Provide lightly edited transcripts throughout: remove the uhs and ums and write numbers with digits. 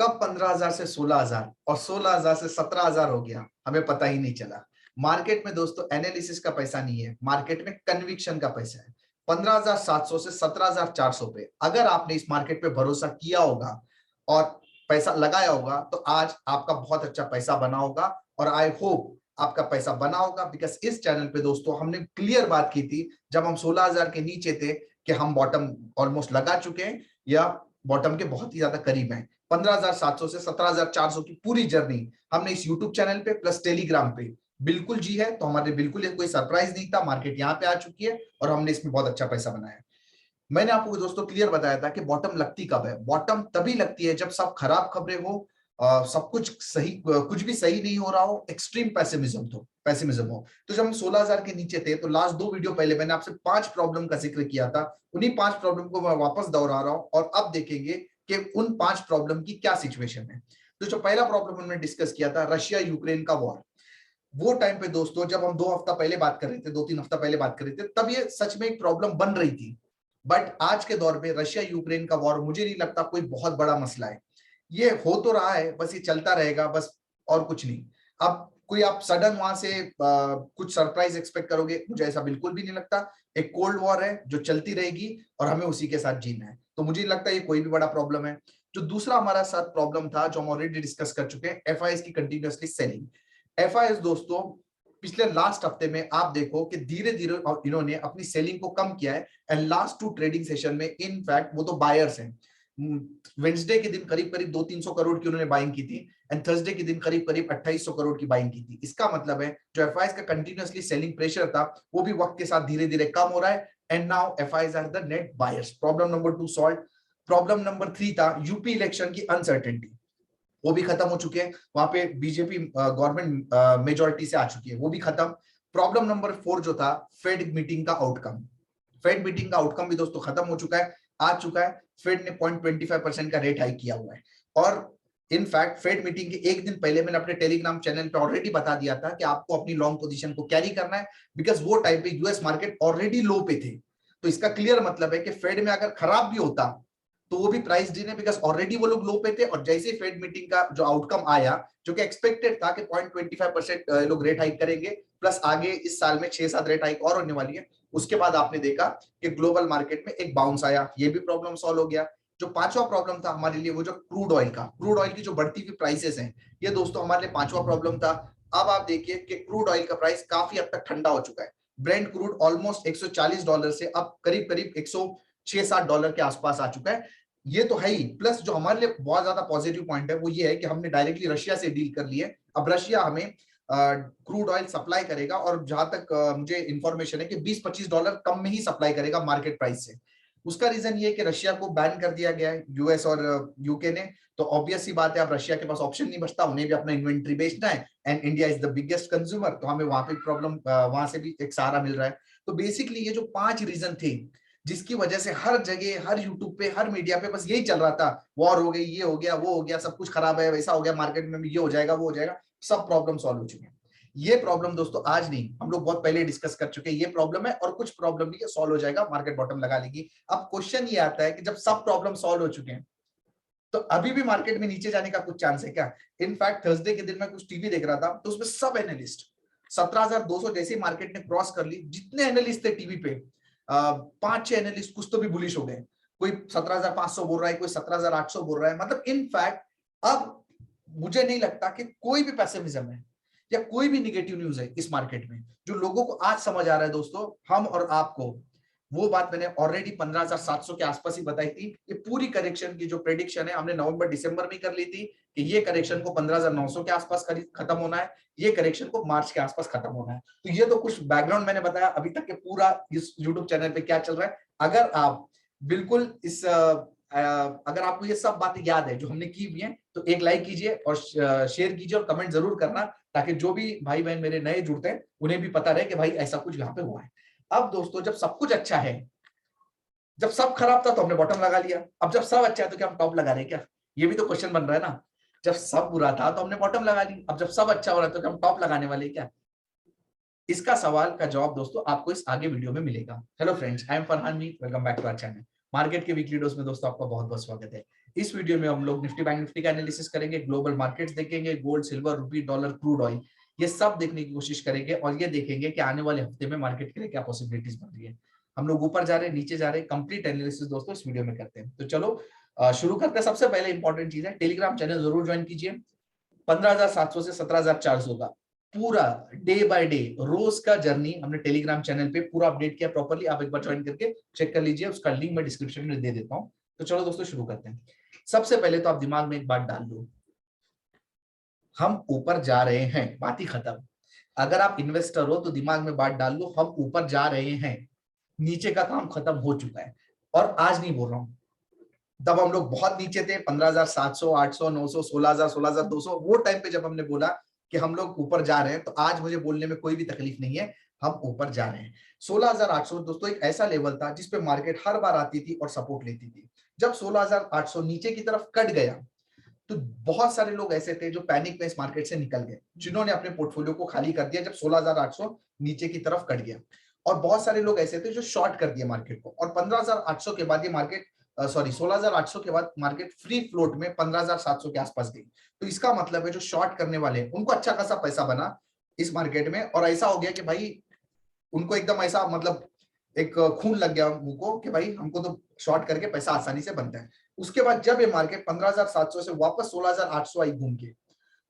कब 15,000 से 16,000 और 16,000 से 17,000 हो गया, हमें पता ही नहीं चला। मार्केट में दोस्तों एनालिसिस का पैसा नहीं है, मार्केट में कन्विक्शन का पैसा है। 15,700 से 17,400 पे अगर आपने इस मार्केट पे भरोसा किया होगा और पैसा लगाया होगा तो आज आपका बहुत अच्छा पैसा बना होगा। और आई होप आपका पैसा बना होगा, बिकॉज इस चैनल पे दोस्तों हमने क्लियर बात की थी जब हम 16,000 के नीचे थे कि हम बॉटम ऑलमोस्ट लगा चुके हैं या बॉटम के बहुत ही ज्यादा करीब हैं। 15,700 से 17,400 की पूरी जर्नी हमने इस यूट्यूब चैनल पे प्लस टेलीग्राम पे बिल्कुल जी है, तो हमारे बिल्कुल कोई सरप्राइज नहीं था। मार्केट यहाँ पे आ चुकी है और हमने इसमें बहुत अच्छा पैसा बनाया है। मैंने आपको दोस्तों क्लियर बताया था कि बॉटम लगती कब है। बॉटम तभी लगती है जब सब खराब खबरें हो, सब कुछ सही, कुछ भी सही नहीं हो रहा हो, एक्सट्रीम पैसिमिज्म हो। तो जब हम 16,000 के नीचे थे तो लास्ट 2 वीडियो पहले मैंने आपसे 5 प्रॉब्लम का जिक्र किया था। उन्हीं 5 प्रॉब्लम को मैं वापस दोहरा रहा हूं और अब देखेंगे कि उन 5 प्रॉब्लम की क्या सिचुएशन है। तो जो पहला प्रॉब्लम हमने डिस्कस किया था रशिया यूक्रेन का वॉर, वो टाइम पे दोस्तों जब हम 2 हफ्ता पहले बात कर रहे थे, 2-3 हफ्ता पहले बात कर रहे थे, तब ये सच में एक प्रॉब्लम बन रही थी। बट आज के दौर में रशिया यूक्रेन का वॉर मुझे नहीं लगता कोई बहुत बड़ा मसला है। ये हो तो रहा है, बस ये चलता रहेगा बस, और कुछ नहीं। अब कोई आप सडन वहां से कुछ सरप्राइज एक्सपेक्ट करोगे, मुझे ऐसा बिल्कुल भी नहीं लगता। एक कोल्ड वॉर है जो चलती रहेगी और हमें उसी के साथ जीना है, तो मुझे नहीं लगता ये कोई भी बड़ा प्रॉब्लम है। जो दूसरा हमारा साथ प्रॉब्लम था जो हम ऑलरेडी डिस्कस कर चुके हैं, एफआईएस की कंटिन्यूअसली सेलिंग। एफआईएस दोस्तों पिछले लास्ट हफ्ते में आप देखो कि धीरे धीरे इन्होंने अपनी सेलिंग को कम किया है। एंड लास्ट 2 ट्रेडिंग सेशन में इनफैक्ट वो तो बायर्स हैं। वेंसडे के दिन करीब करीब 200-300 करोड़ की उन्होंने बाइंग की थी एंड थर्सडे के दिन करीब करीब 2800 करोड़ की बाइंग की थी। इसका मतलब है जो एफआईएस का कंटिन्यूअसली सेलिंग प्रेशर था वो भी वक्त के साथ धीरे धीरे कम हो रहा है। And now FIIs are the net buyers. Problem number 2 solve. Problem number 3 था यूपी इलेक्शन की अनसर्टेनिटी, वो भी खत्म हो चुके हैं। वहां पे बीजेपी गवर्नमेंट मेजोरिटी से आ चुकी है, वो भी खत्म। प्रॉब्लम नंबर 4 जो था फेड मीटिंग का आउटकम, फेड मीटिंग का आउटकम भी दोस्तों खत्म हो चुका है, आ चुका है। फेड ने 0.25% का रेट हाइक किया हुआ है। और इनफैक्ट फेड मीटिंग के एक दिन पहले मैंने अपने टेलीग्राम चैनल पे ऑलरेडी बता दिया था कि आपको अपनी लॉन्ग पोजीशन को कैरी करना है, बिकॉज वो टाइम पे यूएस मार्केट ऑलरेडी लो पे थे। तो इसका क्लियर मतलब है कि फेड में अगर खराब भी होता तो वो भी प्राइस डी है, बिकॉज ऑलरेडी वो लोग लो पे थे। और जैसे फेड मीटिंग का जो आउटकम आया, जो कि एक्सपेक्टेड था कि 0.25% लोग रेट हाइक करेंगे, प्लस आगे इस साल में 6-7 रेट हाइक और होने वाली है, उसके बाद आपने देखा कि ग्लोबल मार्केट में एक बाउंस आया, ये भी प्रॉब्लम सॉल्व हो गया। जो पांचवा प्रॉब्लम था हमारे लिए वो जो क्रूड ऑयल का, क्रूड ऑयल की जो बढ़ती हुई प्राइसेस हैं, ये दोस्तों हमारे लिए पांचवा प्रॉब्लम था। अब आप देखिए कि क्रूड ऑयल का प्राइस काफी हद तक ठंडा हो चुका है। ब्रेंट क्रूड ऑलमोस्ट $140 से अब करीब करीब $106-107 के आसपास आ चुका है। ये तो है ही, प्लस जो हमारे लिए बहुत ज्यादा पॉजिटिव पॉइंट है वो ये है कि हमने डायरेक्टली रशिया से डील कर ली है। अब रशिया हमें क्रूड ऑयल सप्लाई करेगा और जहां तक मुझे इंफॉर्मेशन है कि $20-25 कम में ही सप्लाई करेगा मार्केट प्राइस से। उसका रीजन ये है कि रशिया को बैन कर दिया गया है यूएस और यूके ने, तो ऑब्वियस सी बात है अब रशिया के पास ऑप्शन नहीं बचता, उन्हें भी अपना इन्वेंट्री बेचना है। And India is the biggest consumer, तो हमें वहां पे प्रॉब्लम, वहां से भी एक सहारा मिल रहा है। तो बेसिकली ये जो 5 रीजन थे जिसकी वजह से हर जगह, हर यूट्यूब पे, हर मीडिया पे बस यही चल रहा था, वॉर हो गई, ये हो गया, वो हो गया, सब कुछ खराब है, वैसा हो गया, मार्केट में ये हो जाएगा, वो हो जाएगा, सब प्रॉब्लम सॉल्व हो चुके हैं। ये प्रॉब्लम दोस्तों आज नहीं, हम लोग बहुत पहले डिस्कस कर चुके हैं, ये प्रॉब्लम है और कुछ प्रॉब्लम भी सॉल्व हो जाएगा, मार्केट बॉटम लगा लेगी। अब क्वेश्चन ये आता है कि जब सब प्रॉब्लम सॉल्व हो चुके हैं तो अभी भी मार्केट में नीचे जाने का कुछ चांस है क्या? इनफैक्ट थर्सडे के दिन मैं कुछ टीवी देख रहा था तो उसमें सब एनालिस्ट 17,200 जैसे मार्केट ने क्रॉस कर ली, जितने एनालिस्ट थे टीवी पे, 5-6 एनालिस्ट कुछ तो भी बुलिश हो गए। कोई 17,500 बोल रहा है, कोई 17,800 बोल रहा है। मतलब इनफैक्ट अब मुझे नहीं लगता कि कोई भी पेसिमिज्म है या कोई भी निगेटिव न्यूज है इस मार्केट में। जो लोगों को आज समझ आ रहा है दोस्तों, हम और आपको, वो बात मैंने ऑलरेडी 15,700 के आसपास ही बताई थी। ये पूरी करेक्शन की जो प्रेडिक्शन है हमने नवंबर दिसंबर में कर ली थी कि ये करेक्शन को 15,900 के आसपास खत्म होना है, ये करेक्शन को मार्च के आसपास खत्म होना है। तो ये तो कुछ बैकग्राउंड मैंने बताया अभी तक के पूरा इस यूट्यूब चैनल पे क्या चल रहा है। अगर आप बिल्कुल इस अगर आपको ये सब बातें याद है जो हमने की हुई है तो एक लाइक कीजिए और शेयर कीजिए और कमेंट जरूर करना, ताकि जो भी भाई बहन मेरे नए जुड़ते हैं उन्हें भी पता रहे कि भाई ऐसा कुछ यहाँ पे हुआ है। अब दोस्तों जब सब कुछ अच्छा है, जब सब खराब था तो हमने बॉटम लगा लिया, अब जब सब अच्छा है तो क्या हम टॉप लगा रहे हैं क्या? ये भी तो क्वेश्चन बन रहा है ना। जब सब बुरा था तो हमने बॉटम लगा ली, अब जब सब अच्छा हो रहा है तो क्या हम टॉप लगाने वाले क्या? इसका सवाल का जवाब दोस्तों आपको इस आगे वीडियो में मिलेगा। Hello friends, I am Farhan Mir, welcome back to our channel. Market के वीकली डोज में दोस्तों आपका बहुत बहुत स्वागत है। इस वीडियो में हम लोग निफ्टी बैंक निफ्टी का एनालिसिस करेंगे, ग्लोबल मार्केट्स देखेंगे, gold silver rupee dollar crude oil, ये सब देखने की कोशिश करेंगे और ये देखेंगे कि आने वाले हफ्ते में मार्केट के लिए क्या पॉसिबिलिटीज बन रही है। हम लोग ऊपर जा रहे हैं, नीचे जा रहे हैं, कंप्लीट एनालिसिस दोस्तों इस वीडियो में करते हैं। तो चलो शुरू करते हैं। सबसे पहले इंपॉर्टेंट चीज है, टेलीग्राम चैनल जरूर ज्वाइन कीजिए। 15,700 से 17,400 का पूरा डे बाय डे रोज का जर्नी हमने टेलीग्राम चैनल पे पूरा अपडेट किया प्रॉपर्ली। आप एक बार ज्वाइन करके चेक कर लीजिए, उसका लिंक मैं डिस्क्रिप्शन में दे देता हूं। तो चलो दोस्तों शुरू करते हैं। सबसे पहले तो आप दिमाग में एक बात डाल लो, हम ऊपर जा रहे हैं, बात ही खत्म। अगर आप इन्वेस्टर हो तो दिमाग में बात डाल लो, हम ऊपर जा रहे हैं, नीचे का काम खत्म हो चुका है। और आज नहीं बोल रहा हूं, तब हम लोग बहुत नीचे थे, 15,700, 800, 900, 16,000, 16,200, वो टाइम पे जब हमने बोला कि हम लोग ऊपर जा रहे हैं, तो आज मुझे बोलने में कोई भी तकलीफ नहीं है, हम ऊपर जा रहे हैं। 16,800 दोस्तों एक ऐसा लेवल था जिसपे मार्केट हर बार आती थी और सपोर्ट लेती थी। जब 16,800 नीचे की तरफ कट गया तो बहुत सारे लोग ऐसे थे जो पैनिक में इस मार्केट से निकल गए, जिन्होंने अपने पोर्टफोलियो को खाली कर दिया जब 16,800 नीचे की तरफ कट गया। और बहुत सारे लोग ऐसे थे जो शॉर्ट कर दिए मार्केट को, और 15,800 के बाद ये मार्केट 16,800 के बाद मार्केट फ्री फ्लोट में 15,700 के आसपास गई। तो इसका मतलब है जो शॉर्ट करने वाले हैं उनको अच्छा खासा पैसा बना इस मार्केट में, और ऐसा हो गया कि भाई उनको एकदम ऐसा मतलब एक खून लग गया मुंह को कि भाई हमको तो शॉर्ट करके पैसा आसानी से बनता है। उसके बाद जब ये मार्केट 15,700 से वापस 16,800 आई घूम के,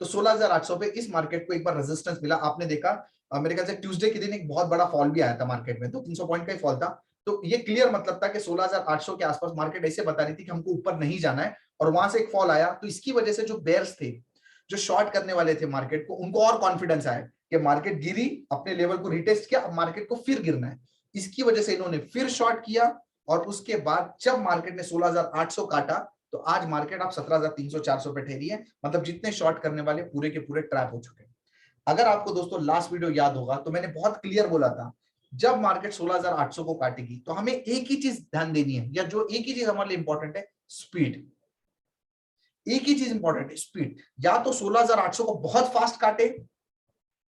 तो 16,800 पे इस मार्केट को एक बार रेजिस्टेंस मिला। आपने देखा मेरे ख्याल से ट्यूसडे के दिन एक बहुत बड़ा फॉल भी आया था मार्केट में, तो 300 पॉइंट का ही फॉल था। तो ये क्लियर मतलब था कि 16,800 के आसपास मार्केट ऐसे बता रही थी कि हमको ऊपर नहीं जाना है, और वहां से एक फॉल आया। तो इसकी वजह से जो बेयर्स थे, जो शॉर्ट करने वाले थे मार्केट को, उनको और कॉन्फिडेंस आया कि मार्केट गिरी, अपने लेवल को रिटेस्ट किया, अब मार्केट को फिर गिरना है। इसकी वजह से इन्होंने फिर शॉर्ट किया, और उसके बाद जब मार्केट ने 16,800 काटा तो आज मार्केट आप 17,300 400 पे ठहरी है। मतलब जितने शॉर्ट करने वाले पूरे के पूरे ट्रैप हो चुके हैं। अगर आपको दोस्तों लास्ट वीडियो याद होगा तो मैंने बहुत क्लियर बोला था, जब मार्केट 16,800 को काटेगी तो हमें एक ही चीज ध्यान देनी है, या जो एक ही चीज हमारे लिए इंपॉर्टेंट है, स्पीड। एक ही चीज इंपॉर्टेंट है, स्पीड। या तो 16,800 को बहुत फास्ट काटे,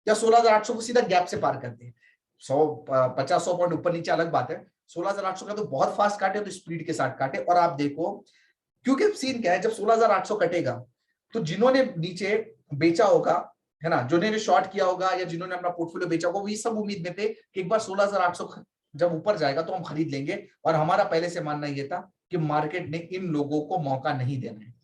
या 16,800 को सीधा गैप से पार कर दे। 150-100 पॉइंट ऊपर नीचे अलग बात है, 16,800 का तो बहुत फास्ट काटे तो स्पीड के साथ काटे। और आप देखो, क्योंकि सीन क्या है, जब 16,800 कटेगा तो जिन्होंने नीचे बेचा होगा, है ना, जिन्होंने शॉर्ट किया होगा या जिन्होंने अपना पोर्टफोलियो बेचा होगा, वो ये सब उम्मीद में थे कि एक बार 16,800 जब ऊपर जाएगा तो हम खरीद लेंगे। और हमारा पहले से मानना ये था कि मार्केट ने इन लोगों को मौका नहीं देना है।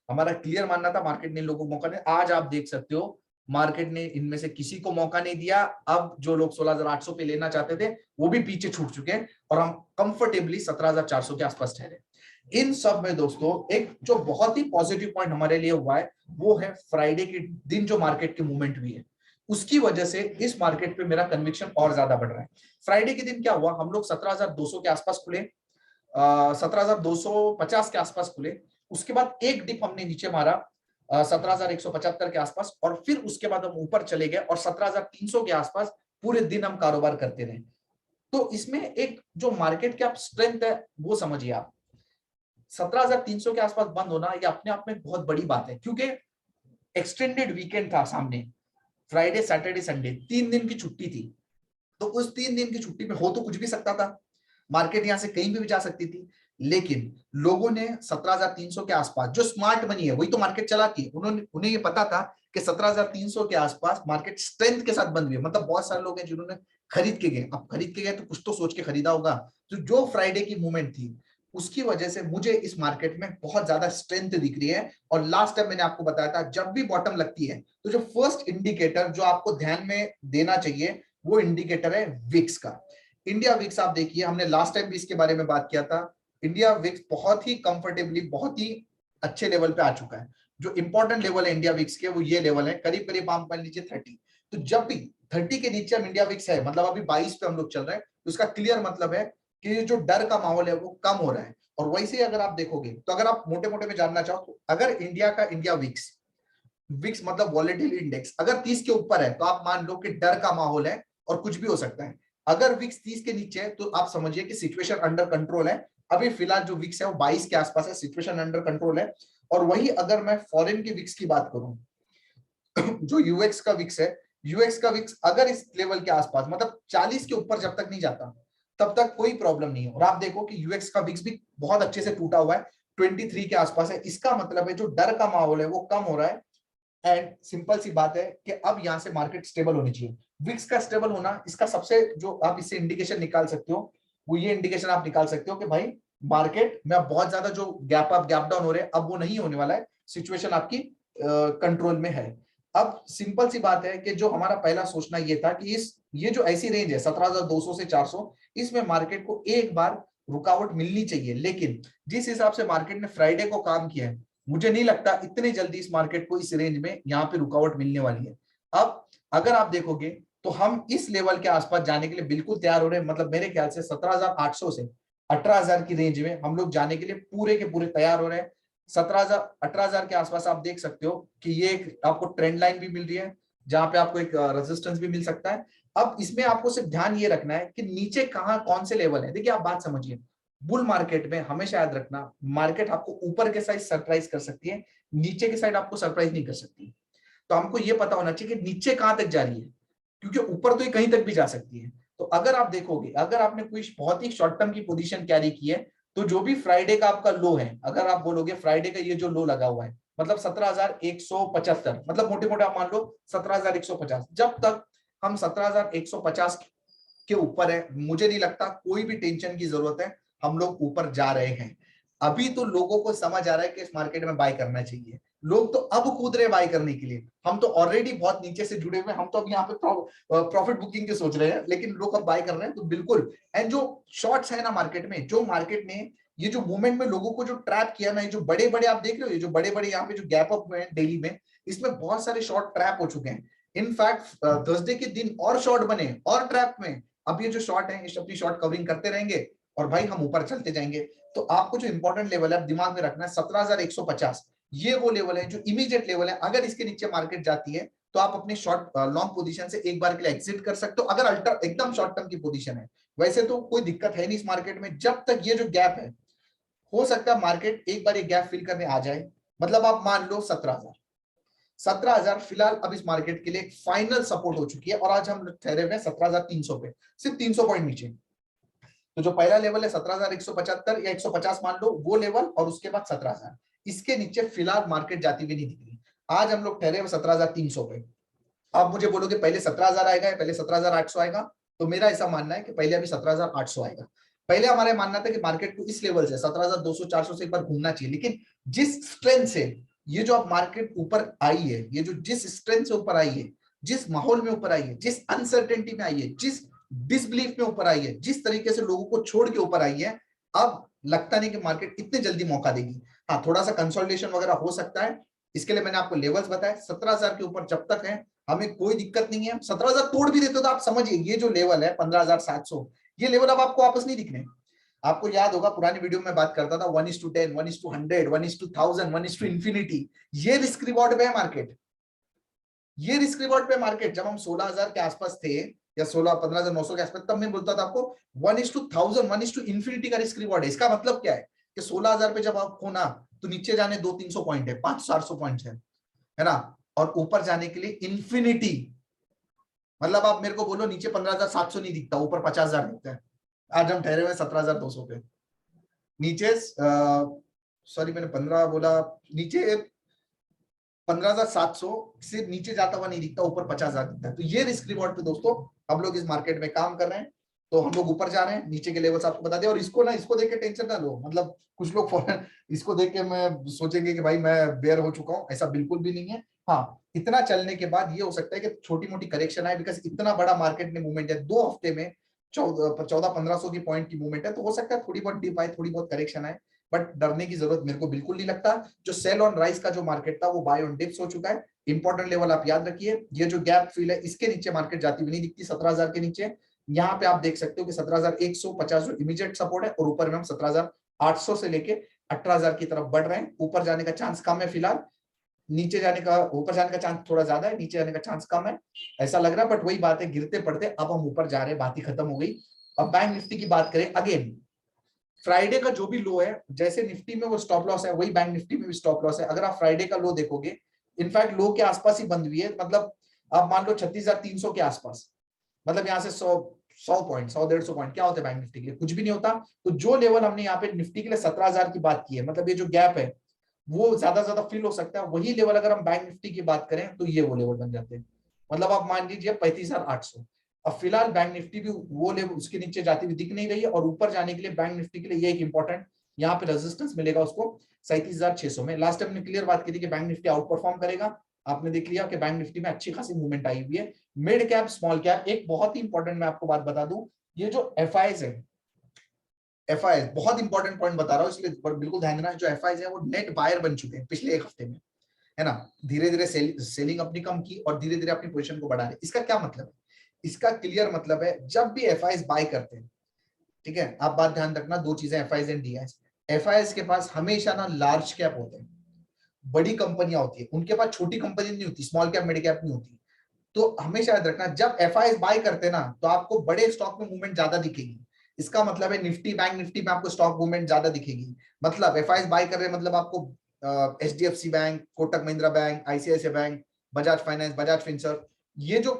हमारा क्लियर मानना था मार्केट ने इन लोगों को मौका नहीं। आज आप देख सकते हो मार्केट ने इनमें से किसी को मौका नहीं दिया। अब जो लोग 16,800 पे लेना चाहते थे वो भी पीछे छूट चुके हैं, और हम कंफर्टेबली 17,400 के आसपास ठहरे। इन सब में दोस्तों एक जो बहुत ही पॉजिटिव पॉइंट हमारे लिए हुआ है, वो है फ्राइडे के दिन जो मार्केट की मूवमेंट हुई है, उसकी वजह से इस मार्केट पे मेरा कन्विक्शन और ज्यादा बढ़ रहा है। फ्राइडे के दिन क्या हुआ, हम लोग 17,200 के आसपास खुले, 17,250 के आसपास खुले। उसके बाद एक डिप हमने नीचे मारा 17,175 के आसपास, और फिर उसके बाद हम ऊपर चले गए और 17,300 के आसपास पूरे दिन हम कारोबार करते रहे। तो इसमें एक जो मार्केट की आप स्ट्रेंथ है वो समझिए आप, 17,300 के आसपास बंद होना ये अपने आप में बहुत बड़ी बात है, क्योंकि एक्सटेंडेड वीकेंड था सामने, फ्राइडे सैटरडे संडे 3 दिन की छुट्टी थी। तो उस 3 दिन की छुट्टी में हो तो कुछ भी सकता था, मार्केट यहां से कहीं भी जा सकती थी, लेकिन लोगों ने 17,300 के आसपास, जो स्मार्ट मनी है वही तो मार्केट चलाती है, उन्हें ये पता था कि 17,300 के आसपास मार्केट स्ट्रेंथ के साथ बंद हुई है। मतलब बहुत सारे लोग हैं जिन्होंने खरीद के गए, अब खरीद के गए तो कुछ तो सोच के खरीदा होगा। तो जो फ्राइडे की मूवमेंट थी उसकी वजह से मुझे इस मार्केट में बहुत ज्यादा स्ट्रेंथ दिख रही है। और लास्ट टाइम मैंने आपको बताया था, जब भी बॉटम लगती है तो जो फर्स्ट इंडिकेटर जो आपको ध्यान में देना चाहिए वो इंडिकेटर है विक्स का। इंडिया विक्स आप देखिए, हमने लास्ट टाइम भी इसके बारे में बात किया था। इंडिया विक्स बहुत ही कंफर्टेबली बहुत ही अच्छे लेवल पे आ चुका है। जो इंपॉर्टेंट लेवल है इंडिया विक्स के वो ये लेवल है, करीब करीब आप मान लीजिए 30। तो जब भी 30 के नीचे हम इंडिया विक्स है, मतलब अभी 22 पे हम लोग चल रहे हैं, तो उसका क्लियर मतलब है कि ये जो डर का माहौल है वो कम हो रहा है। और वैसे ही अगर आप देखोगे तो अगर आप मोटे मोटे में जानना चाहो तो अगर इंडिया का इंडिया विक्स, विक्स मतलब वॉलेटिल इंडेक्स, अगर 30 के ऊपर है तो आप मान लो कि डर का माहौल है और कुछ भी हो सकता है। अगर विक्स 30 के नीचे है तो आप समझिए कि सिचुएशन अंडर कंट्रोल है। अभी फिलहाल जो विक्स है वो 22 के आसपास है, सिचुएशन अंडर कंट्रोल है। और वही अगर मैं फॉरेन के विक्स की बात करूं, जो यूएक्स का विक्स है, यूएक्स का विक्स अगर इस लेवल के आसपास मतलब 40 के ऊपर जब तक नहीं जाता, तब तक कोई प्रॉब्लम नहीं है। और आप देखो कि यूएक्स का विक्स भी बहुत अच्छे से टूटा हुआ है, 23 के आसपास है। इसका मतलब है जो डर का माहौल है वो कम हो रहा है। एंड सिंपल सी बात है कि अब यहां से मार्केट स्टेबल होनी चाहिए। विक्स का स्टेबल होना, इसका सबसे जो आप इससे इंडिकेशन निकाल सकते हो, वो ये इंडिकेशन आप निकाल सकते हो कि भाई मार्केट में अब बहुत ज्यादा जो गैप अप गैप डाउन हो रहे हैं, अब वो नहीं होने वाला है, सिचुएशन आपकी कंट्रोल में है। अब सिंपल सी बात है कि जो हमारा पहला सोचना ये था कि इस ये जो ऐसी रेंज है 17,200 से 400, इसमें मार्केट को एक बार रुकावट मिलनी चाहिए। लेकिन जिस हिसाब से मार्केट ने फ्राइडे को काम किया है, मुझे नहीं लगता इतनी जल्दी इस मार्केट को इस रेंज में यहाँ पे रुकावट मिलने वाली है। अब अगर आप देखोगे तो हम इस लेवल के आसपास जाने के लिए बिल्कुल तैयार हो रहे हैं। मतलब मेरे ख्याल से 17,800 से 18,000 की रेंज में हम लोग जाने के लिए पूरे के पूरे तैयार हो रहे हैं। 17,000 18,000 के आसपास आप देख सकते हो कि ये एक आपको ट्रेंड लाइन भी मिल रही है, जहां पे आपको एक रेजिस्टेंस भी मिल सकता है। अब इसमें आपको सिर्फ ध्यान ये रखना है कि नीचे कहाँ कौन से लेवल है। देखिए आप बात समझिए, बुल मार्केट में हमेशा याद रखना, मार्केट आपको ऊपर के साइड सरप्राइज कर सकती है, नीचे के साइड आपको सरप्राइज नहीं कर सकती। तो हमको ये पता होना चाहिए कि नीचे कहां तक जा रही है, क्योंकि ऊपर तो ये कहीं तक भी जा सकती है। तो अगर आप देखोगे, अगर आपने कोई बहुत ही शॉर्ट टर्म की पोजीशन कैरी की है, तो जो भी फ्राइडे का आपका लो है, अगर आप बोलोगे फ्राइडे का ये जो लो लगा हुआ है, मतलब 17,175, मतलब मोटे मोटे आप मान लो 17,150, जब तक हम 17,150 के ऊपर है, मुझे नहीं लगता कोई भी टेंशन की जरूरत है। हम लोग ऊपर जा रहे हैं। अभी तो लोगों को समझ आ रहा है कि इस मार्केट में बाय करना चाहिए। लोग तो अब कूद रहे बाय करने के लिए। हम तो ऑलरेडी बहुत नीचे से जुड़े हुए, हम तो अब यहाँ पे प्रॉफिट बुकिंग के सोच रहे हैं, लेकिन लोग अब बाय कर रहे हैं, तो बिल्कुल। एंड जो शॉर्ट्स है ना मार्केट में, जो मार्केट ने ये जो मूवमेंट में लोगों को जो ट्रैप किया ना, ये जो बड़े बड़े आप देख रहे हो, ये जो बड़े बड़े यहाँ पे जो गैप अप हुए हैं डेली में, इसमें बहुत सारे शॉर्ट ट्रैप हो चुके हैं। इनफैक्ट थर्सडे के दिन और शॉर्ट बने और ट्रैप में। अब ये जो शॉर्ट है, अपनी शॉर्ट कवरिंग करते रहेंगे और भाई हम ऊपर चलते जाएंगे। तो आपको जो इंपॉर्टेंट लेवल है दिमाग में रखना है, 17,150, ये वो लेवल है जो इमीडिएट लेवल है। अगर इसके नीचे मार्केट जाती है तो आप अपने शॉर्ट लॉन्ग पोजीशन से एक बार के लिए एग्जिट कर सकते हो, अगर अल्टर एकदम शॉर्ट टर्म की पोजीशन है। वैसे तो कोई दिक्कत है नहीं इस मार्केट में, जब तक ये जो गैप है, हो सकता है मार्केट एक बार ये गैप फिल करने आ जाए। मतलब आप मान लो 17,000 फिलहाल अब इस मार्केट के लिए फाइनल सपोर्ट हो चुकी है। और आज हम ठहरे हुए 17,300 पे, सिर्फ 300 पॉइंट नीचे। तो जो पहला लेवल है 17,175 या 150 मान लो, वो लेवल, और उसके बाद 17,000, इसके नीचे फिलहाल मार्केट जाती हुई नहीं दिख रही। आज हम लोग ठहरे हुए 17,300 पे। आप मुझे बोलोगे पहले 17,000 आएगा या पहले 17,800 आएगा, तो मेरा ऐसा मानना है कि पहले अभी 17,800 आएगा। पहले हमारा मानना था कि मार्केट को इस लेवल से 17,200 400 से एक बार घूमना चाहिए। लेकिन जिस स्ट्रेंथ से ये जो अब मार्केट ऊपर आई है, ये जो जिस स्ट्रेंथ से ऊपर आई है, जिस माहौल में ऊपर आई है, जिस अनसर्टेनिटी में आई है, जिस डिसबिलीफ में ऊपर आई है, जिस तरीके से लोगों को छोड़ के ऊपर आई है, अब लगता नहीं कि मार्केट इतने जल्दी मौका देगी। हाँ, थोड़ा सा कंसोलिडेशन वगैरह हो सकता है। इसके लिए मैंने आपको लेवल्स बताए। 17,000 के ऊपर जब तक है हमें कोई दिक्कत नहीं है। 17,000 तोड़ भी देते हो तो आप समझिए ये जो लेवल है 15,700, ये लेवल अब आपको वापस नहीं दिखने। आपको याद होगा पुरानी वीडियो में बात करता था 1:10, 1:100, 1:1000, 1:इंफिनिटी। ये रिस्क रिवॉर्ड पे है मार्केट, ये रिस्क रिवॉर्ड पे मार्केट। जब हम 16,000 के आसपास थे या 15,900 के आसपास, तब मैं बोलता था आपको 1:1000, 1:इंफिनिटी का रिस्क रिवॉर्ड है। इसका मतलब क्या है कि 16,000 पे जब आप हो ना, तो नीचे जाने 200-300 पॉइंट है, 500-400 पॉइंट है ना, और ऊपर जाने के लिए इंफिनिटी। मतलब आप मेरे को बोलो नीचे 15,700 नहीं दिखता, ऊपर 50,000 दिखता है। आज हम ठहरे हुए 17,200 पे। नीचे सॉरी मैंने 15 बोला, नीचे 15,700 से नीचे जाता हुआ नहीं दिखता, ऊपर 50,000 दिखता है। तो ये रिस्क रिवॉर्ड पे दोस्तों हम लोग इस मार्केट में काम कर रहे हैं। तो हम लोग ऊपर जा रहे हैं, नीचे के लेवल्स आपको बता दें। और इसको देख के टेंशन ना लो। मतलब कुछ लोग फौरन इसको देख के मैं सोचेंगे कि भाई मैं बेयर हो चुका हूं, ऐसा बिल्कुल भी नहीं है। हाँ, इतना चलने के बाद ये हो सकता है कि छोटी मोटी करेक्शन आए, बिकॉज इतना बड़ा मार्केट में मूवमेंट है 2 हफ्ते में, 1400-1500 की पॉइंट की मूवमेंट है। तो हो सकता है थोड़ी बहुत डिप आए, थोड़ी बहुत करेक्शन आए, बट डरने की जरूरत मेरे को बिल्कुल नहीं लगता। जो सेल ऑन राइज का जो मार्केट था वो बाय ऑन डिप्स हो चुका है। इंपॉर्टेंट लेवल आप याद रखिए, ये जो गैप फिल है इसके नीचे मार्केट जाती हुई नहीं दिखती, 17,000 के नीचे। यहाँ पे आप देख सकते हो कि 17,150 जो इमीडिएट सपोर्ट है, और ऊपर में हम 17,800 से लेके 18,000 की तरफ बढ़ रहे हैं। ऊपर जाने का चांस कम है फिलहाल, नीचे जाने का, ऊपर जाने का चांस थोड़ा ज्यादा है, नीचे जाने का चांस कम है ऐसा लग रहा है। बट वही बात है, गिरते पड़ते अब हम ऊपर जा रहे हैं, बात ही खत्म हो गई। अब बैंक निफ्टी की बात करें, अगेन फ्राइडे का जो भी लो है, जैसे निफ्टी में वो स्टॉप लॉस है, वही बैंक निफ्टी में भी स्टॉप लॉस है। अगर आप फ्राइडे का लो देखोगे, इनफैक्ट लो के आसपास ही बंद हुई है। मतलब आप मान लो 36,300 के आसपास, मतलब यहाँ से 100 पॉइंट, 100-150 पॉइंट क्या होता है बैंक निफ्टी के लिए? कुछ भी नहीं होता। तो जो लेवल हमने यहाँ पे निफ्टी के लिए 17,000 की बात की है, मतलब ये जो गैप है वो ज्यादा ज्यादा फिल हो सकता है, वही लेवल अगर हम बैंक निफ्टी की बात करें तो ये वो लेवल बन जाते हैं। मतलब आप मान लीजिए 35,800। अब फिलहाल बैंक निफ्टी भी वो लेवल उसके नीचे जाती हुई दिख नहीं रही है, और ऊपर जाने के लिए बैंक निफ्टी के लिए ये एक इंपॉर्टेंट यहाँ पे रेजिस्टेंस मिलेगा उसको 37,600 में। लास्ट टाइम हमने क्लियर बात की थी कि बैंक निफ्टी आउट परफॉर्म करेगा। आपने देख लिया कि बैंक निफ्टी में अच्छी खासी मूवमेंट आई हुई है। मिड कैप स्मॉल कैप, एक बहुत ही इंपॉर्टेंट मैं आपको बात बता दूं, ये जो एफआईज है, एफआईज बहुत इंपॉर्टेंट पॉइंट बता रहा हूं इसलिए बिल्कुल ध्यान देना, जो एफआईज है वो नेट बायर बन चुके हैं पिछले एक हफ्ते में, है ना। धीरे धीरे सेलिंग अपनी कम की और धीरे धीरे अपनी पोजीशन को बढ़ा रहे। इसका क्या मतलब है? इसका क्लियर मतलब है जब भी एफआईज बाय करते हैं, ठीक है, आप बात ध्यान रखना, दो चीजें एफआईज एंड डीआईज। एफआईज के पास हमेशा ना लार्ज कैप होते हैं, बड़ी कंपनियां होती है, उनके पास छोटी कंपनी नहीं होती, स्मॉल कैप मिड कैप नहीं होती। तो हमेशा याद रखना, जब एफआईज बाय करते हैं ना तो आपको बड़े स्टॉक में मूवमेंट ज्यादा दिखेगी। इसका मतलब है निफ्टी बैंक निफ्टी में आपको स्टॉक मूवमेंट ज्यादा दिखेगी। मतलब एफआईज बाय कर रहे हैं मतलब आपको HDFC bank, Kotak Mahindra bank, ICICI bank, Bajaj finance, Bajaj Finserv, ये जो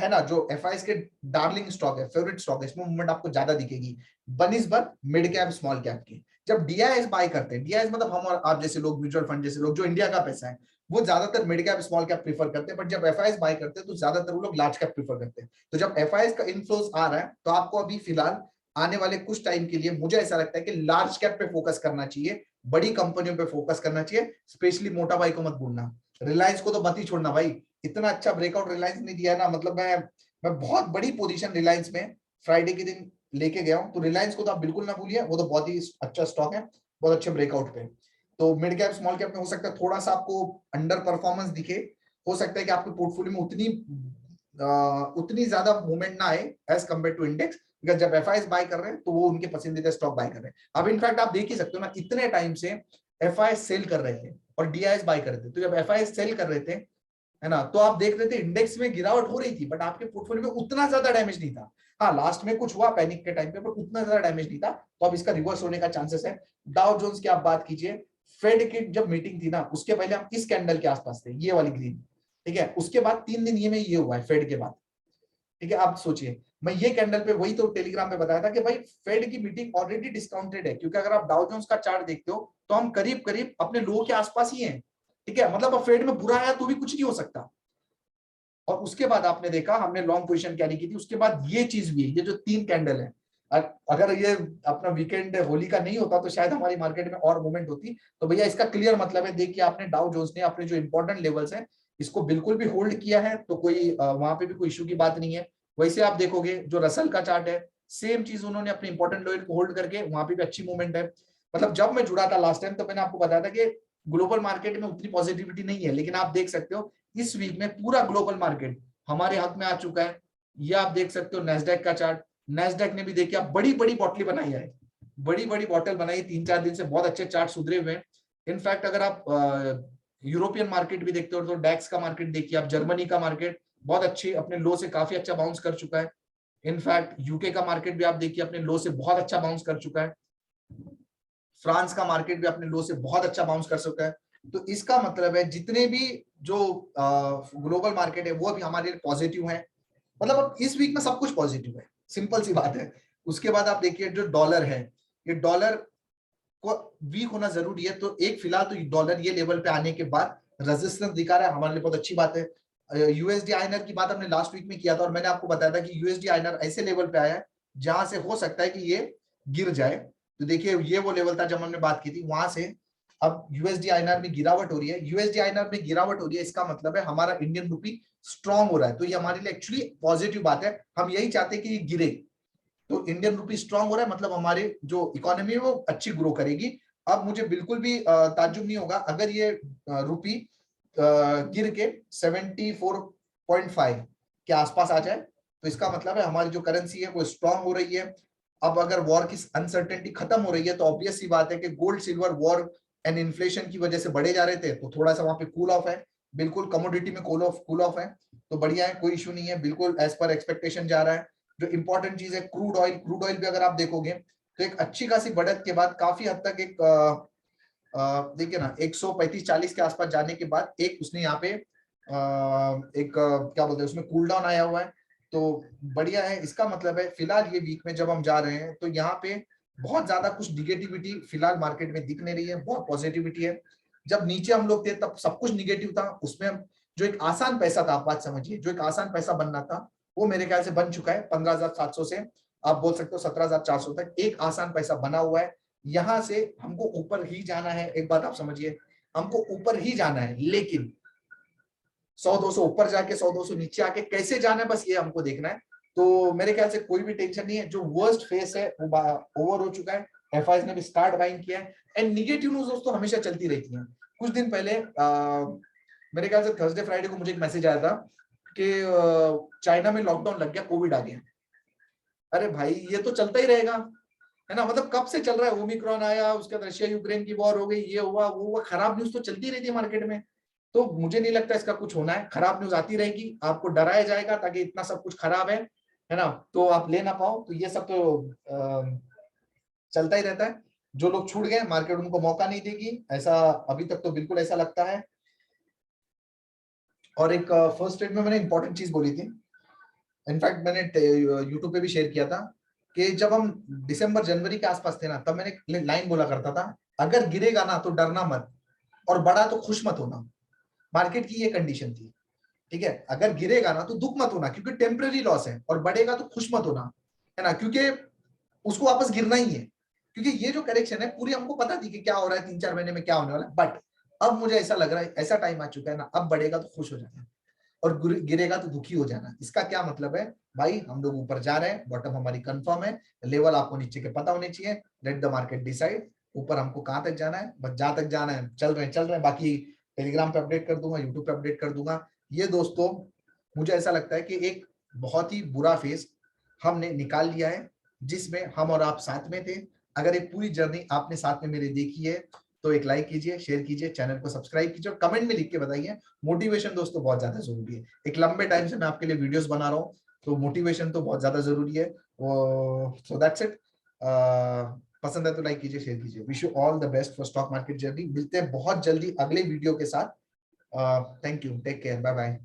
है ना, जो एफआईज के डार्लिंग स्टॉक है, फेवरेट स्टॉक है, इसमें मूवमेंट आपको ज्यादा दिखेगी बनिस्बत मिड कैप स्मॉल कैप की। जब डीआईएस बाय करते हैं, डीआईएस मतलब हम और आप जैसे लोग, म्यूचुअल फंड जैसे लोग, जो इंडिया का पैसा है, वो ज्यादातर mid cap small cap prefer करते हैं। बट जब एफआईएस बाय करते हैं तो ज्यादातर वो लोग लार्ज कैप प्रीफर करते हैं। तो जब एफआईएस का इनफ्लोज आ रहा है तो आपको अभी फिलहाल आने वाले कुछ टाइम के लिए मुझे ऐसा लगता है कि लार्ज कैप पे फोकस करना चाहिए, बड़ी कंपनियों पे फोकस करना चाहिए। स्पेशली मोटा भाई को मत भूलना, रिलायंस को तो मत ही छोड़ना भाई। इतना अच्छा ब्रेकआउट रिलायंस ने दिया है ना, मतलब मैं बहुत बड़ी पोजीशन रिलायंस में फ्राइडे के दिन लेके गया हूं। तो रिलायंस को तो आप बिल्कुल ना भूलिए, वो तो बहुत ही अच्छा स्टॉक है, बहुत अच्छे ब्रेकआउट पे। तो मिड कैप स्मॉल कैप में हो सकता है थोड़ा सा आपको अंडर परफॉर्मेंस दिखे, हो सकता है कि आपके पोर्टफोलियो में उतनी ज्यादा मूवमेंट ना आए as compare to index, because जब एफआईएस बाय कर रहे हैं तो वो उनके पसंदीदा स्टॉक बाय कर रहे हैं। अब इनफैक्ट आप देख ही सकते हो ना, इतने टाइम से एफआईएस सेल कर रहे थे और डीआईएस बाय कर रहे थे। तो जब एफआईएस सेल कर रहे थे, है ना, तो आप देख रहे थे इंडेक्स में गिरावट हो रही थी, बट आपके पोर्टफोलियो में उतना ज्यादा डैमेज नहीं था। हाँ, लास्ट में कुछ हुआ पैनिक के टाइम पे, पर उतना ज्यादा डैमेज नहीं था। तो अब इसका रिवर्स होने का चांसेस है। डाउ जोन्स की आप बात कीजिए, फेड की जब मीटिंग थी ना, उसके पहले हम इस कैंडल के आसपास थे, ये वाली ग्रीन, ठीक है। उसके बाद 3 दिन ये में ये हुआ है फेड के बाद, ठीक है। आप सोचिए, मैं ये कैंडल पे वही तो टेलीग्राम पे बताया था कि भाई फेड की मीटिंग ऑलरेडी डिस्काउंटेड है, क्योंकि अगर आप डाउ जोन्स का चार्ट देखते हो तो हम करीब करीब अपने लो के आसपास ही हैं, ठीक है। मतलब अब फेड में बुरा आया तो भी कुछ नहीं हो सकता। और उसके बाद आपने देखा हमने लॉन्ग पोजीशन कैरी की थी, उसके बाद ये चीज भी है, ये जो 3 कैंडल है, अगर ये अपना वीकेंड होली का नहीं होता तो शायद हमारी मार्केट में और मूवमेंट होती। तो भैया इसका क्लियर मतलब है, देखिए आपने डाउ जोन्स ने अपने जो इंपॉर्टेंट लेवल्स हैं इसको बिल्कुल भी होल्ड किया है, तो कोई वहां पे भी कोई इशू की बात नहीं है। वैसे आप देखोगे जो रसल का चार्ट है, सेम चीज उन्होंने अपने इंपॉर्टेंट लेवल को होल्ड करके वहां पे भी अच्छी मूवमेंट है। मतलब जब मैं जुड़ा था लास्ट टाइम तो मैंने आपको बताया था कि ग्लोबल मार्केट में उतनी पॉजिटिविटी नहीं है, लेकिन आप देख सकते हो इस वीक में पूरा ग्लोबल मार्केट हमारे हक में आ चुका है। ये आप देख सकते हो नेस्डेक का चार्ट, नेस्डेक ने भी देखिए आप बड़ी बड़ी बॉटली बनाई है, बड़ी बड़ी बॉटल बनाई 3-4 दिन से, बहुत अच्छे चार्ट सुधरे हुए हैं। इनफैक्ट अगर आप यूरोपियन मार्केट भी देखते हो तो डैक्स का मार्केट देखिए आप, जर्मनी का मार्केट बहुत अच्छी अपने लो से काफी अच्छा बाउंस कर चुका है। इनफैक्ट यूके का मार्केट भी आप देखिए अपने लो से बहुत अच्छा बाउंस कर चुका है। फ्रांस का मार्केट भी अपने लो से बहुत अच्छा बाउंस कर सकता है। तो इसका मतलब है जितने भी जो ग्लोबल मार्केट है वो भी हमारे लिए पॉजिटिव है। मतलब अब इस वीक में सब कुछ पॉजिटिव है, सिंपल सी बात है। उसके बाद आप देखिए जो डॉलर है, ये डॉलर को वीक होना जरूरी है। तो एक फिलहाल तो डॉलर ये लेवल पे आने के बाद रेजिस्टेंस दिखा रहा है, हमारे लिए बहुत अच्छी बात है। यूएसडी आईएनआर की बात हमने लास्ट वीक में किया था और मैंने आपको बताया था कि यूएसडी आईएनआर ऐसे लेवल पे आया है जहां से हो सकता है कि ये गिर जाए। तो देखिए ये वो लेवल था जब हमने बात की थी, वहां से अब यूएसडी आईएनआर में गिरावट हो रही है। यूएसडी आईएनआर में गिरावट हो रही है, इसका मतलब है हमारा इंडियन रुपी स्ट्रांग हो रहा है। तो ये हमारे लिए एक्चुअली पॉजिटिव बात है, हम यही चाहते हैं कि ये गिरे। तो इंडियन रुपी स्ट्रांग हो रहा है मतलब हमारे जो इकोनॉमी है वो अच्छी ग्रो करेगी। अब मुझे बिल्कुल भी ताज्जुब नहीं होगा अगर ये रुपी गिर के 74.5 के आसपास आ जाए, तो इसका मतलब है हमारी जो करेंसी है वो स्ट्रांग हो रही है। अब अगर वॉर की अनसर्टेनिटी खत्म हो रही है तो ऑब्वियस सी बात है कि gold silver war and inflation की वजह से बढ़े जा रहे थे, तो थोड़ा सा वहां पे कूल ऑफ है। बिल्कुल कमोडिटी में कूल ऑफ है, तो बढ़िया है, कोई इशू नहीं है, बिल्कुल एज पर एक्सपेक्टेशन जा रहा है। जो इंपॉर्टेंट चीज है क्रूड ऑयल, क्रूड ऑयल भी अगर आप देखोगे तो एक अच्छी खासी बढ़त के बाद काफी हद तक एक देखिए ना 135-40 के आसपास जाने के बाद एक उसने यहाँ पे एक क्या बोलते हैं उसमें कूल डाउन आया हुआ है। तो बढ़िया है। इसका मतलब है फिलहाल ये वीक में जब हम जा रहे हैं तो यहाँ पे बहुत ज्यादा कुछ निगेटिविटी फिलहाल मार्केट में दिख नहीं रही है, बहुत पॉजिटिविटी है। जब नीचे हम लोग थे तब सब कुछ निगेटिव था, उसमें जो एक आसान पैसा था, आप बात समझिए, जो एक आसान पैसा बनना था वो मेरे ख्याल से बन चुका है। 15,700 से आप बोल सकते हो 17,400 तक एक आसान पैसा बना हुआ है। यहां से हमको ऊपर ही जाना है, एक बात आप समझिए, हमको ऊपर ही जाना है, लेकिन 100-200 ऊपर जाके 100-200 नीचे आके कैसे जाना है, बस ये हमको देखना है। तो मेरे ख्याल से कोई भी टेंशन नहीं है, जो वर्स्ट फेस है वो ओवर हो चुका है। एफआईज ने भी स्टार्ट बाइंग किया है। एंड निगेटिव न्यूज दोस्तों हमेशा चलती रहती है। कुछ दिन पहले मेरे ख्याल से थर्सडे फ्राइडे को मुझे एक मैसेज आया था कि चाइना में लॉकडाउन लग गया, कोविड आ गया। अरे भाई ये तो चलता ही रहेगा, है ना, मतलब कब से चल रहा है, ओमिक्रॉन आया, उसके बाद रशिया यूक्रेन की वॉर हो गई, ये हुआ वो हुआ, खराब न्यूज तो चलती रहती है मार्केट में। तो मुझे नहीं लगता इसका कुछ होना है, खराब न्यूज आती रहेगी, आपको डराया जाएगा ताकि इतना सब कुछ खराब है ना, तो आप ले ना पाओ। तो ये सब तो चलता ही रहता है। जो लोग छूट गए मार्केट उनको मौका नहीं देगी, ऐसा अभी तक तो बिल्कुल ऐसा लगता है। और एक फर्स्ट ट्रेड में मैंने इंपॉर्टेंट चीज बोली थी, इनफैक्ट मैंने यूट्यूब पे भी शेयर किया था कि जब हम दिसंबर जनवरी के आसपास थे ना, तब मैंने एक लाइन बोला करता था, अगर गिरेगा ना तो डरना मत, और बढ़ा तो खुश मत होना। मार्केट की ये कंडीशन थी, ठीक है। अगर गिरेगा ना तो दुख मत होना क्योंकि टेम्पररी लॉस है, और बढ़ेगा तो खुश मत होना, है ना, क्योंकि उसको वापस गिरना ही है। क्योंकि ये जो करेक्शन है पूरी हमको पता थी कि क्या हो रहा है, 3-4 महीने में क्या होने वाला है, बट अब मुझे ऐसा लग रहा है, ऐसा टाइम आ चुका है ना, अब बढ़ेगा तो खुश हो जाना और गिरेगा तो दुखी हो जाना। इसका क्या मतलब है भाई, हम लोग ऊपर जा रहे हैं, बॉटम हमारी कंफर्म है, लेवल आपको नीचे के पता होने चाहिए, लेट द मार्केट डिसाइड ऊपर हमको कहां तक जाना है, बस जहां तक जाना है चल रहे हैं। बाकी टेलीग्राम पे अपडेट कर दूंगा, यूट्यूब पे अपडेट कर दूंगा। ये दोस्तों मुझे ऐसा लगता है कि एक बहुत ही बुरा फेज हमने निकाल लिया है, जिसमें हम और आप साथ में थे। अगर एक पूरी जर्नी आपने साथ में मेरे देखी है तो एक लाइक कीजिए, शेयर कीजिए, चैनल को सब्सक्राइब कीजिए और कमेंट में लिख के बताइए। मोटिवेशन दोस्तों बहुत ज्यादा जरूरी है, एक लंबे टाइम से मैं आपके लिए वीडियोस बना रहा हूँ, तो मोटिवेशन तो बहुत ज्यादा जरूरी है। So that's it. पसंद है तो लाइक कीजिए, शेयर कीजिए। Wish you all the best for stock market journey. मिलते हैं बहुत जल्दी अगले वीडियो के साथ। Thank you, take care, bye bye.